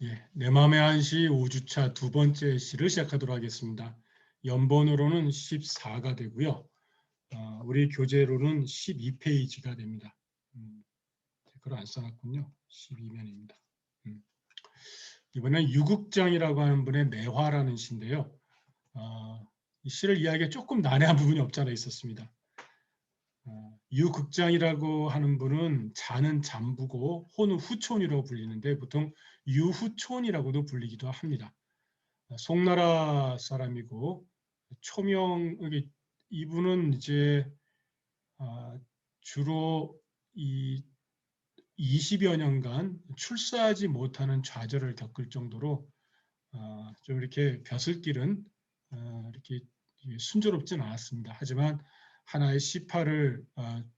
예, 내 맘의 한시 5주차 두 번째 시를 시작하도록 하겠습니다. 연번으로는 14가 되고요. 우리 교재로는 12페이지가 됩니다. 댓글을 안 써놨군요. 12면입니다. 이번엔 유국장이라고 하는 분의 매화라는 시인데요. 이 시를 이해하기가 조금 난해한 부분이 없지 않아 있었습니다. 유극장이라고 하는 분은 자는 잠부고 호는 후촌이라고 불리는데 보통 유후촌이라고도 불리기도 합니다. 송나라 사람이고 초명 이분은 이제 주로 이 20여 년간 출사하지 못하는 좌절을 겪을 정도로 좀 이렇게 벼슬 길은 이렇게 순조롭진 않았습니다. 하지만 하나의 시파를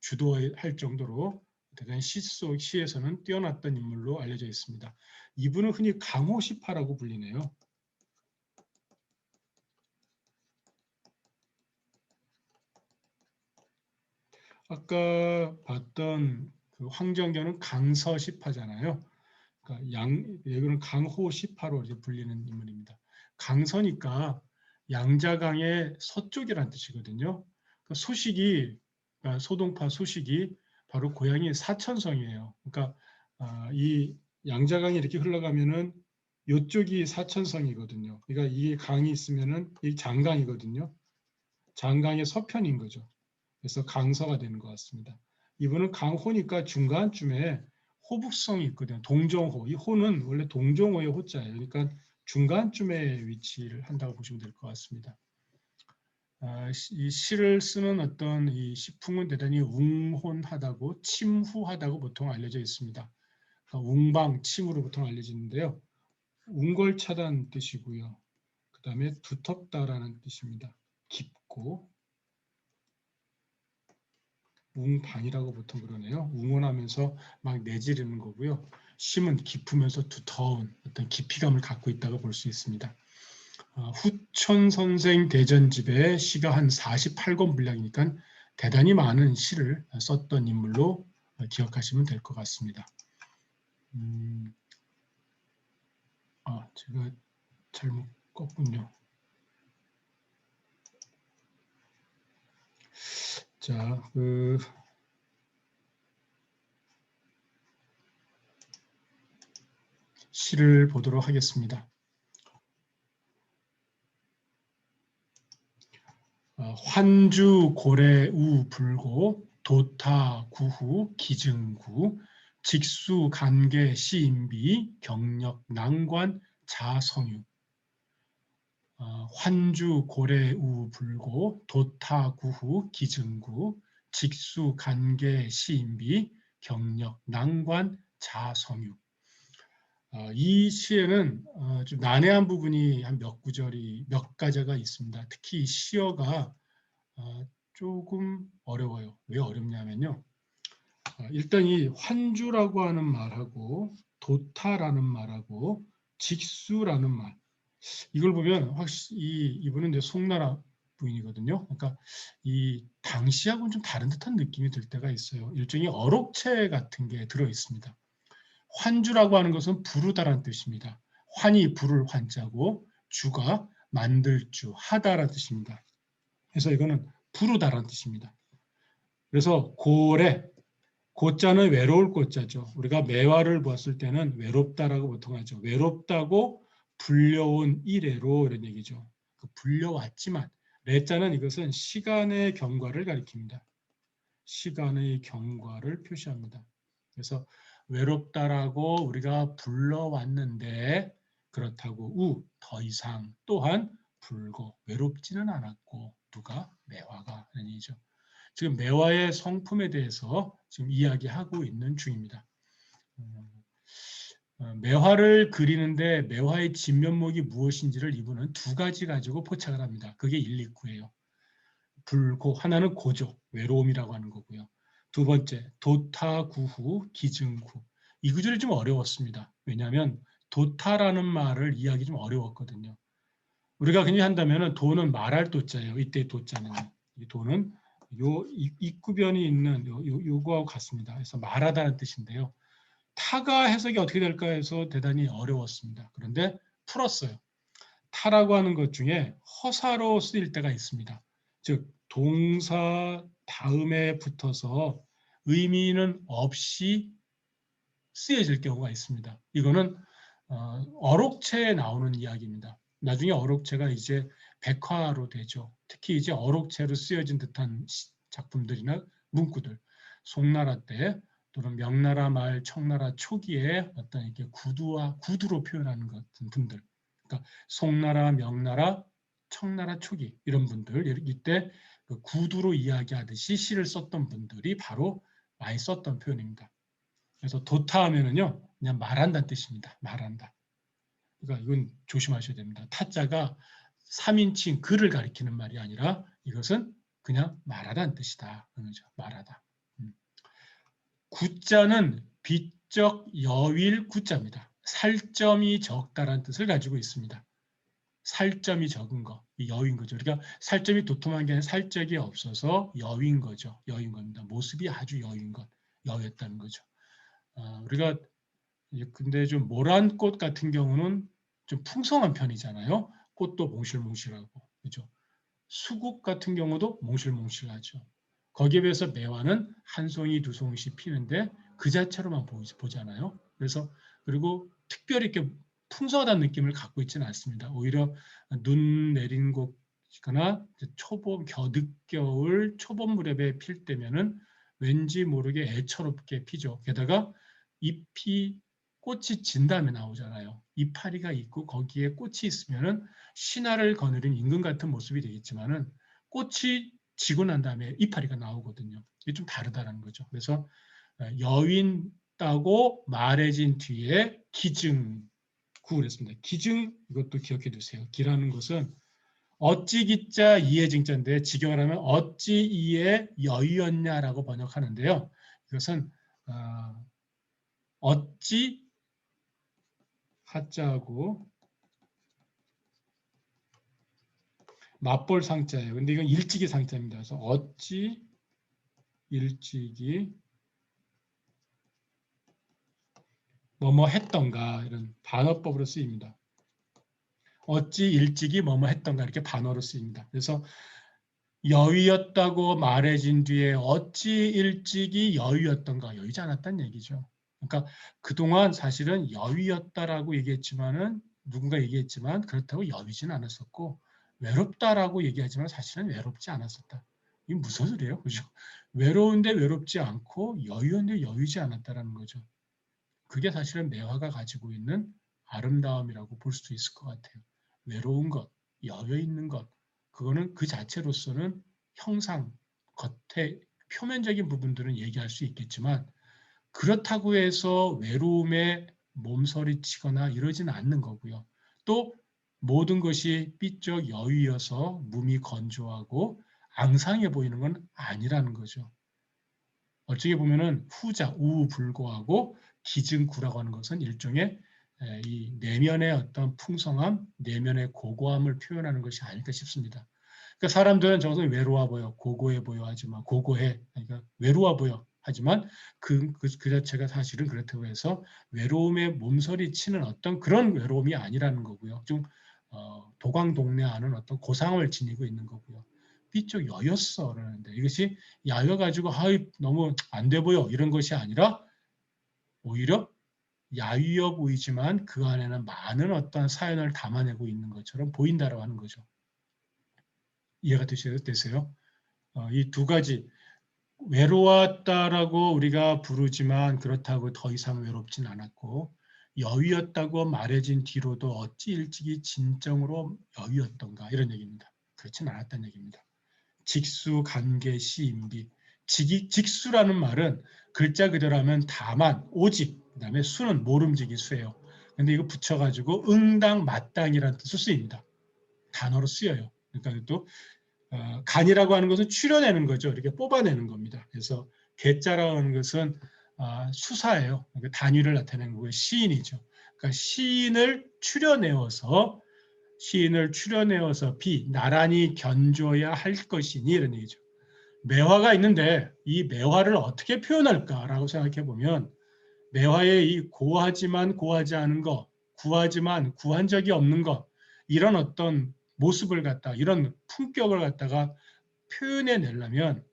주도할 정도로 대단히 시에서는 뛰어났던 인물로 알려져 있습니다. 이분은 흔히 강호시파라고 불리네요. 아까 봤던 그 황정교는 강서시파잖아요. 그러니까 여기는 강호시파로 이제 불리는 인물입니다. 강서니까 양자강의 서쪽이라는 뜻이거든요. 그러니까 그러니까 소동파 소식이 바로 고향이 사천성이에요. 그러니까 이 양자강이 이렇게 흘러가면은 이쪽이 사천성이거든요. 그러니까 이 강이 있으면은 이 장강이거든요. 장강의 서편인 거죠. 그래서 강서가 되는 것 같습니다. 이분은 강호니까 중간쯤에 호북성이 있거든요. 동정호. 이 호는 원래 동정호의 호자예요. 그러니까 중간쯤에 위치를 한다고 보시면 될 것 같습니다. 이 시를 쓰는 어떤 이 시풍은 대단히 웅혼하다고 침후하다고 보통 알려져 있습니다. 그러니까 웅방, 침으로 보통 알려지는데요. 웅골차다는 뜻이고요. 그 다음에 두텁다라는 뜻입니다. 깊고 웅방이라고 보통 그러네요. 웅원하면서 막 내지르는 거고요. 심은 깊으면서 두터운 어떤 깊이감을 갖고 있다고 볼 수 있습니다. 후천 선생 대전집에 시가 한 48권 분량이니까 대단히 많은 시를 썼던 인물로 기억하시면 될 것 같습니다. 제가 잘못 껐군요. 자, 시를 보도록 하겠습니다. 환주 고래우 불고 도타 구후 기증구 직수 간계 시인비 경력 낭관 자성유. 환주 고래우 불고 도타 구후 기증구 직수 간계 시인비 경력 낭관 자성유. 이 시에는 좀 난해한 부분이 한 몇 가지가 있습니다. 특히 시어가 조금 어려워요. 왜 어렵냐면요. 일단 이 환주라고 하는 말하고 도타라는 말하고 직수라는 말, 이걸 보면 확실히 이분은 이제 송나라 부인이거든요. 그러니까 이 당시하고는 좀 다른 듯한 느낌이 들 때가 있어요. 일종의 어록체 같은 게 들어 있습니다. 환주라고 하는 것은 부르다라는 뜻입니다. 환이 부를 환자고 주가 만들 주, 하다라는 뜻입니다. 그래서 이거는 부르다라는 뜻입니다. 그래서 고래, 고자는 외로울 고자죠. 우리가 매화를 보았을 때는 외롭다라고 보통 하죠. 외롭다고 불려온 이래로 이런 얘기죠. 불려왔지만 레자는 이것은 시간의 경과를 가리킵니다. 시간의 경과를 표시합니다. 그래서 외롭다라고 우리가 불러왔는데 그렇다고 더 이상 또한 불고 외롭지는 않았고 누가 매화가 하는 얘기죠. 지금 매화의 성품에 대해서 지금 이야기하고 있는 중입니다. 매화를 그리는데 매화의 진면목이 무엇인지를 이분은 두 가지 가지고 포착을 합니다. 그게 1, 2구예요. 불고, 하나는 고조, 외로움이라고 하는 거고요. 두 번째, 도타구후, 기증구. 이 구절이 좀 어려웠습니다. 왜냐하면 도타라는 말을 이해하기 좀 어려웠거든요. 우리가 그냥 한다면 도는 말할 도자예요. 이때 도자는. 이 도는 요 입구변이 있는 요거하고 같습니다. 그래서 말하다는 뜻인데요. 타가 해석이 어떻게 될까 해서 대단히 어려웠습니다. 그런데 풀었어요. 타라고 하는 것 중에 허사로 쓰일 때가 있습니다. 즉 동사 다음에 붙어서 의미는 없이 쓰여질 경우가 있습니다. 이거는 어록체에 나오는 이야기입니다. 나중에 어록체가 이제 백화로 되죠. 특히 이제 어록체로 쓰여진 듯한 작품들이나 문구들, 송나라 때 또는 명나라 말, 청나라 초기에 어떤 이렇게 구두로 표현하는 것 같은 분들, 그러니까 송나라, 명나라, 청나라 초기 이런 분들, 이때 그 구두로 이야기하듯이 시를 썼던 분들이 바로 많이 썼던 표현입니다. 그래서 도타하면은요, 그냥 말한다는 뜻입니다. 말한다. 그러니까 이건 조심하셔야 됩니다. 타자가 3인칭 글을 가리키는 말이 아니라 이것은 그냥 말하다는 뜻이다. 그죠? 말하다. 구자는 비적 여윌 구자입니다. 살점이 적다라는 뜻을 가지고 있습니다. 살점이 적은 거, 여유인 거죠. 그러니까 살점이 도톰한 게 아니라 살적이 없어서 여유인 거죠. 여유인 겁니다. 모습이 아주 여유인 것, 여유였다는 거죠. 우리가 근데 좀 모란 꽃 같은 경우는 좀 풍성한 편이잖아요. 꽃도 몽실몽실하고, 그죠? 수국 같은 경우도 몽실몽실하죠. 거기에 비해서 매화는 한 송이 두 송이씩 피는데 그 자체로만 보잖아요. 그래서 그리고 특별히 이렇게 풍성하다는 느낌을 갖고 있지는 않습니다. 오히려 눈 내린 곳이거나 초봄, 늦겨울 초봄 무렵에 필 때면은 왠지 모르게 애처롭게 피죠. 게다가 잎이 꽃이 진 다음에 나오잖아요. 이파리가 있고 거기에 꽃이 있으면은 신화를 거느린 임금 같은 모습이 되겠지만은 꽃이 지고 난 다음에 이파리가 나오거든요. 이게 좀 다르다는 거죠. 그래서 여윈 따고 말해진 뒤에 기증 구를 했습니다. 기증 이것도 기억해 두세요. 기라는 것은 어찌 기자 이해 증자인데 직역을 하면 어찌 이에 여유였냐라고 번역하는데요. 이것은 어찌 하자고 맞볼 상자예요. 근데 이건 일찍이 상자입니다. 그래서 어찌 일찍이 뭐뭐 했던가 이런 반어법으로 쓰입니다. 어찌 일찍이 뭐뭐 했던가 이렇게 반어로 쓰입니다. 그래서 여유였다고 말해진 뒤에 어찌 일찍이 여유였던가 여유지 않았다는 얘기죠. 그러니까 그동안 사실은 여유였다라고 얘기했지만은 누군가 얘기했지만 그렇다고 여유지는 않았었고 외롭다라고 얘기하지만 사실은 외롭지 않았었다. 이게 무슨 소리예요? 그죠? 외로운데 외롭지 않고 여유인데 여유지 않았다라는 거죠. 그게 사실은 매화가 가지고 있는 아름다움이라고 볼 수도 있을 것 같아요. 외로운 것, 여유 있는 것, 그거는 그 자체로서는 형상, 겉에 표면적인 부분들은 얘기할 수 있겠지만 그렇다고 해서 외로움에 몸서리치거나 이러지는 않는 거고요. 또 모든 것이 삐쩍 여유여서 몸이 건조하고 앙상해 보이는 건 아니라는 거죠. 어찌게 보면은 후자, 우불고하고 기증구라고 하는 것은 일종의 이 내면의 어떤 풍성함, 내면의 고고함을 표현하는 것이 아닐까 싶습니다. 그러니까 사람들은 저것은 외로워 보여, 고고해 보여 하지만 고고해, 그러니까 외로워 보여 하지만 그 자체가 사실은 그렇다고 해서 외로움에 몸서리 치는 어떤 그런 외로움이 아니라는 거고요. 좀 도강동래하는 어떤 고상을 지니고 있는 거고요. 삐쩍 여였어 그러는데 이것이 야여가지고 너무 안 돼 보여 이런 것이 아니라 오히려 야유어 보이지만 그 안에는 많은 어떤 사연을 담아내고 있는 것처럼 보인다라고 하는 거죠. 이해가 되세요? 이 두 가지 외로웠다라고 우리가 부르지만 그렇다고 더 이상 외롭진 않았고 여유였다고 말해진 뒤로도 어찌 일찍이 진정으로 여유였던가 이런 얘기입니다. 그렇진 않았다는 얘기입니다. 직수, 간계, 시인비. 직수라는 말은 글자 그대로 하면 다만, 오직, 그 다음에 수는 모름지기 수예요. 근데 이거 붙여가지고 응당, 마땅이라는 뜻으로 쓰입니다. 단어로 쓰여요. 그러니까 또 간이라고 하는 것은 추려내는 거죠. 이렇게 뽑아내는 겁니다. 그래서 개자라고 하는 것은 수사예요. 그러니까 단위를 나타내는 거고요. 시인이죠. 그러니까 시인을 추려내어서 나란히 견줘야 할 것이니 이런 얘기죠. 매화가 있는데 이 매화를 어떻게 표현할까라고 생각해 보면 매화의 이 고하지만 고하지 않은 것, 구하지만 구한 적이 없는 것, 이런 어떤 모습을 갖다, 이런 품격을 갖다가 표현해 내려면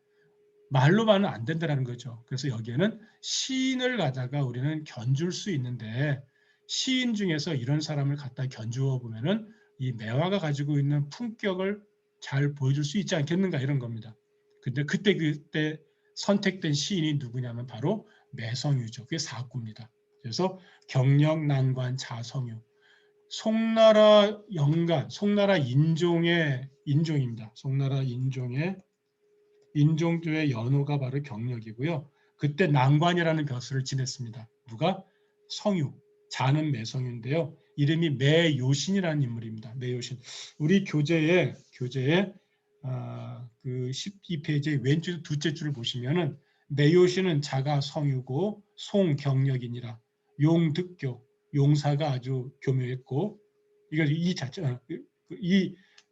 말로만은 안 된다는 거죠. 그래서 여기에는 시인을 갖다가 우리는 견줄 수 있는데, 시인 중에서 이런 사람을 갖다 견주어 보면은 이 매화가 가지고 있는 품격을 잘 보여줄 수 있지 않겠는가, 이런 겁니다. 근데 그때 선택된 시인이 누구냐면 바로 매성유죠. 그게 사구입니다. 그래서 경력, 난관, 자성유. 송나라 영간, 송나라 인종의 인종입니다. 송나라 인종의 인종조의 연호가 바로 경력이고요. 그때 난관이라는 벼슬을 지냈습니다. 누가? 성유, 자는 매성유인데요. 이름이 매요신이라는 인물입니다. 매요신. 우리 교재에 그 12페이지 왼쪽 둘째 줄을 보시면은 매요신은 자가 성유고 송경력이니라. 용득교, 용사가 아주 교묘했고, 이거 이 자체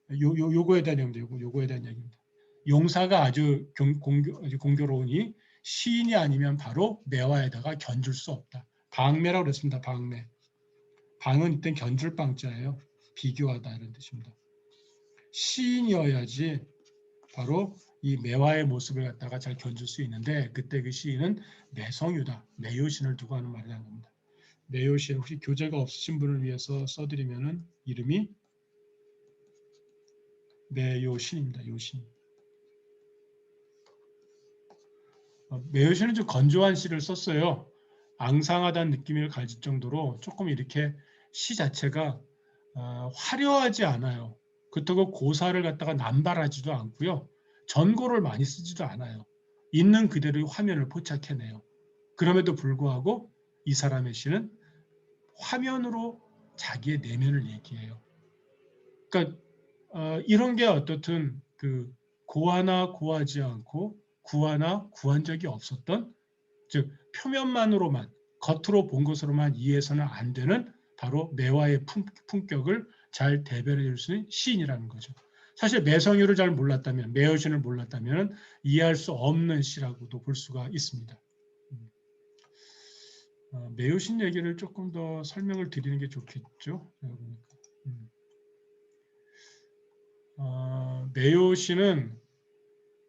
요거에 대한 얘기입니다. 요거에 대한 얘기입니다. 용사가 아주 공교로우니 시인이 아니면 바로 매화에다가 견줄 수 없다. 방매라고 그랬습니다. 방매. 방은 이때 견줄 방자예요. 비교하다 이런 뜻입니다. 시인이어야지 바로 이 매화의 모습을 갖다가 잘 견줄 수 있는데, 그때 그 시인은 매성유다. 매요신을 두고 하는 말이라는 겁니다. 매요신, 혹시 교재가 없으신 분을 위해서 써드리면은 이름이 매요신입니다. 요신. 매요신은 좀 건조한 시를 썼어요. 앙상하다는 느낌을 가질 정도로 조금 이렇게 시 자체가 화려하지 않아요. 그렇다고 고사를 갖다가 남발하지도 않고요. 전고를 많이 쓰지도 않아요. 있는 그대로의 화면을 포착해내요. 그럼에도 불구하고 이 사람의 시는 화면으로 자기의 내면을 얘기해요. 그러니까 이런 게 어떻든 그 고하나 고하지 않고 구하나 구한 적이 없었던, 즉 표면만으로만, 겉으로 본 것으로만 이해해서는 안 되는 바로 매화의 품격을 잘 대변해 줄 수 있는 시인이라는 거죠. 사실 매성유를 잘 몰랐다면, 매여신을 몰랐다면 이해할 수 없는 시라고도 볼 수가 있습니다. 매여신 얘기를 조금 더 설명을 드리는 게 좋겠죠. 매여신은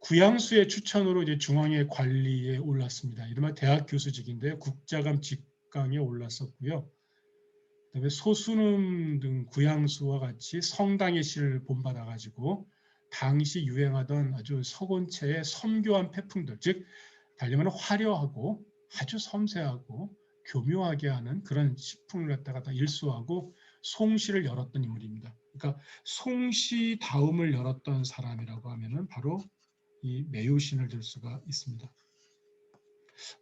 구양수의 추천으로 이제 중앙회 관리에 올랐습니다. 이른바 대학 교수직인데요. 국자감 직강에 올랐었고요. 그다음에 소수능 등 구양수와 같이 성당의 시를 본받아가지고 당시 유행하던 아주 서곤체의 섬교한 태풍들, 즉 달리면 화려하고 아주 섬세하고 교묘하게 하는 그런 시풍을 갖다가 다 일수하고 송시를 열었던 인물입니다. 그러니까 송시 다음을 열었던 사람이라고 하면은 바로 이 매요신을 들 수가 있습니다.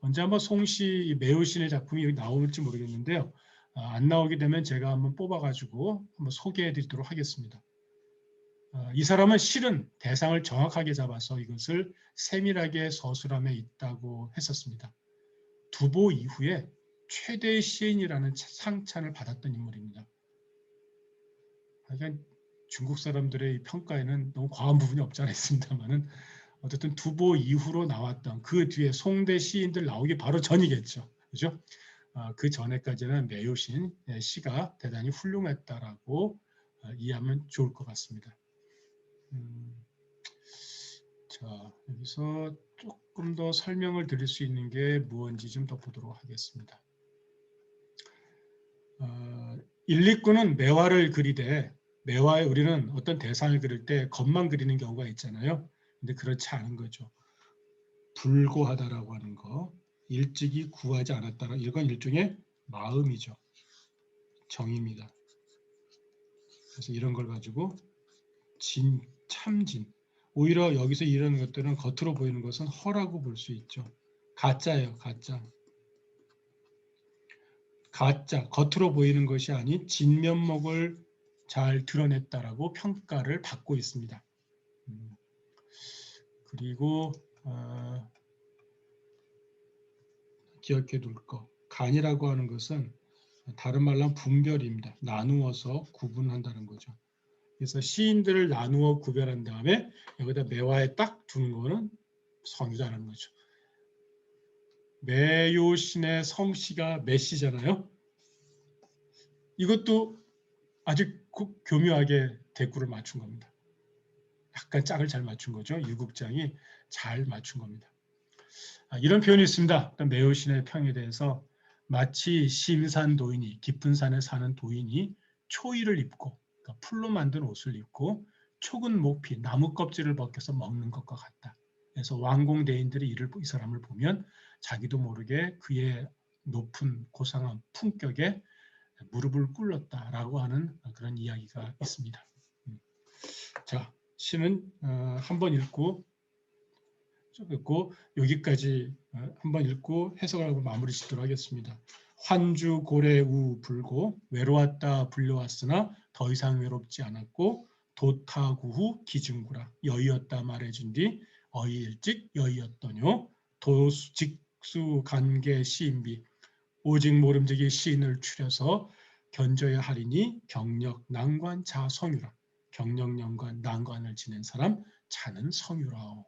언제 한번 송시 매요신의 작품이 나올지 모르겠는데요. 안 나오게 되면 제가 한번 뽑아가지고 한번 소개해드리도록 하겠습니다. 이 사람은 실은 대상을 정확하게 잡아서 이것을 세밀하게 서술함에 있다고 했었습니다. 두보 이후에 최대 시인이라는 상찬을 받았던 인물입니다. 하여간 중국 사람들의 평가에는 너무 과한 부분이 없지 않아 있습니다만은 어쨌든 두보 이후로 나왔던 그 뒤에 송대 시인들 나오기 바로 전이겠죠. 그죠? 그 전에까지는 매요신 시가 대단히 훌륭했다라고 이해하면 좋을 것 같습니다. 자, 여기서 조금 더 설명을 드릴 수 있는 게 무엇인지 좀 더 보도록 하겠습니다. 일리꾼은 매화를 그리되 매화에 우리는 어떤 대상을 그릴 때 겉만 그리는 경우가 있잖아요. 근데 그렇지 않은 거죠. 불고하다라고 하는 거, 일찍이 구하지 않았다라, 이건 일종의 마음이죠. 정입니다. 그래서 이런 걸 가지고 참진. 오히려 여기서 이런 것들은 겉으로 보이는 것은 허라고 볼 수 있죠. 가짜예요, 가짜. 가짜, 겉으로 보이는 것이 아닌 진면목을 잘 드러냈다라고 평가를 받고 있습니다. 그리고 기억해 둘 거. 간이라고 하는 것은 다른 말로 하면 분별입니다. 나누어서 구분한다는 거죠. 그래서 시인들을 나누어 구별한 다음에 여기다 매화에 딱 두는 거는 성유다라는 거죠. 매요신의 성씨가 매씨잖아요. 이것도 아주 교묘하게 대꾸를 맞춘 겁니다. 약간 짝을 잘 맞춘 거죠. 유국장이 잘 맞춘 겁니다. 이런 표현이 있습니다. 매요신의 평에 대해서 마치 심산 도인이 깊은 산에 사는 도인이 초이를 입고 그러니까 풀로 만든 옷을 입고 촉은 목피 나무 껍질을 벗겨서 먹는 것과 같다. 그래서 왕공대인들이 이 사람을 보면 자기도 모르게 그의 높은 고상한 품격에 무릎을 꿇었다라고 하는 그런 이야기가 있습니다. 자, 시는 한번 읽고 여기까지 한번 읽고 해석을 하고 마무리 짓도록 하겠습니다. 환주 고래우 불고 외로웠다 불려왔으나 더 이상 외롭지 않았고 도타구후 기증구라 여의었다 말해준 뒤 어이일찍 여의었더뇨 도수 직수 간계 시인비 오직 모름지기 시인을 추려서 견져야 하리니 경력 난관 자 성유라 경력 연관 난관을 지낸 사람 자는 성유라오.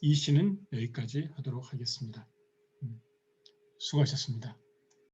이 시는 여기까지 하도록 하겠습니다. 수고하셨습니다.